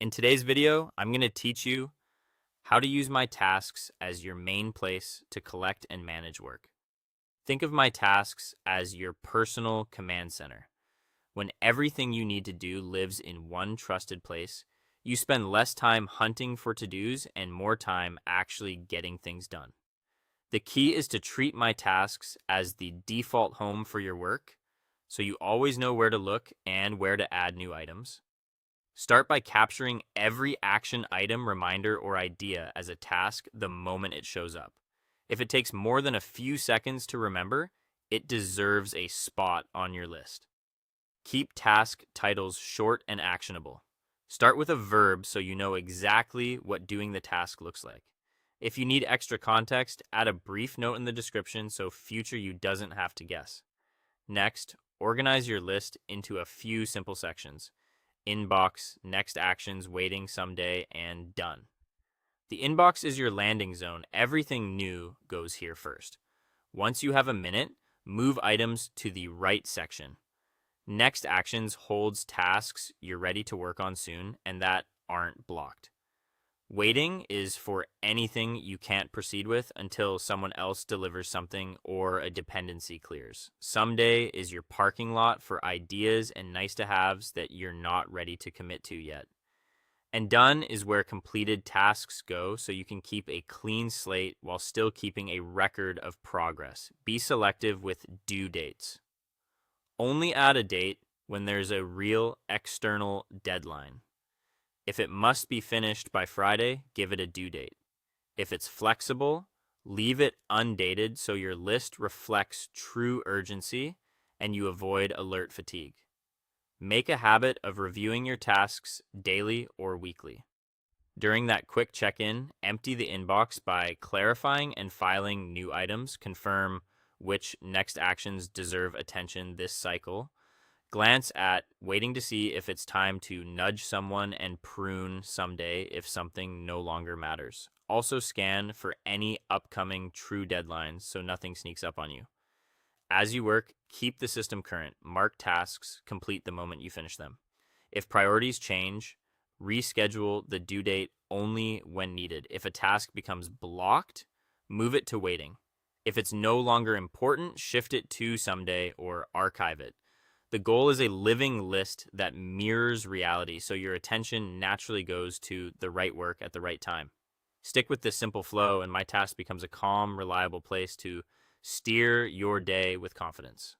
In today's video, I'm going to teach you how to use my tasks as your main place to collect and manage work. Think of my tasks as your personal command center. When everything you need to do lives in one trusted place, you spend less time hunting for to-dos and more time actually getting things done. The key is to treat my tasks as the default home for your work, so you always know where to look and where to add new items. Start by capturing every action item, reminder, or idea as a task the moment it shows up. If it takes more than a few seconds to remember, it deserves a spot on your list. Keep task titles short and actionable. Start with a verb so you know exactly what doing the task looks like. If you need extra context, add a brief note in the description so future you doesn't have to guess. Next, organize your list into a few simple sections: inbox, next actions, waiting someday, and done. The inbox is your landing zone. Everything new goes here first. Once you have a minute, move items to the right section. Next actions holds tasks you're ready to work on soon and that aren't blocked. Waiting is for anything you can't proceed with until someone else delivers something or a dependency clears. Someday is your parking lot for ideas and nice to haves that you're not ready to commit to yet. And done is where completed tasks go so you can keep a clean slate while still keeping a record of progress. Be selective with due dates. Only add a date when there's a real external deadline. If it must be finished by Friday, give it a due date. If it's flexible, leave it undated so your list reflects true urgency and you avoid alert fatigue. Make a habit of reviewing your tasks daily or weekly. During that quick check-in, empty the inbox by clarifying and filing new items. Confirm which next actions deserve attention this cycle. Glance at waiting to see if it's time to nudge someone and prune someday if something no longer matters. Also scan for any upcoming true deadlines so nothing sneaks up on you. As you work, keep the system current. Mark tasks, complete the moment you finish them. If priorities change, reschedule the due date only when needed. If a task becomes blocked, move it to waiting. If it's no longer important, shift it to someday or archive it. The goal is a living list that mirrors reality, so your attention naturally goes to the right work at the right time. Stick with this simple flow, and my task becomes a calm, reliable place to steer your day with confidence.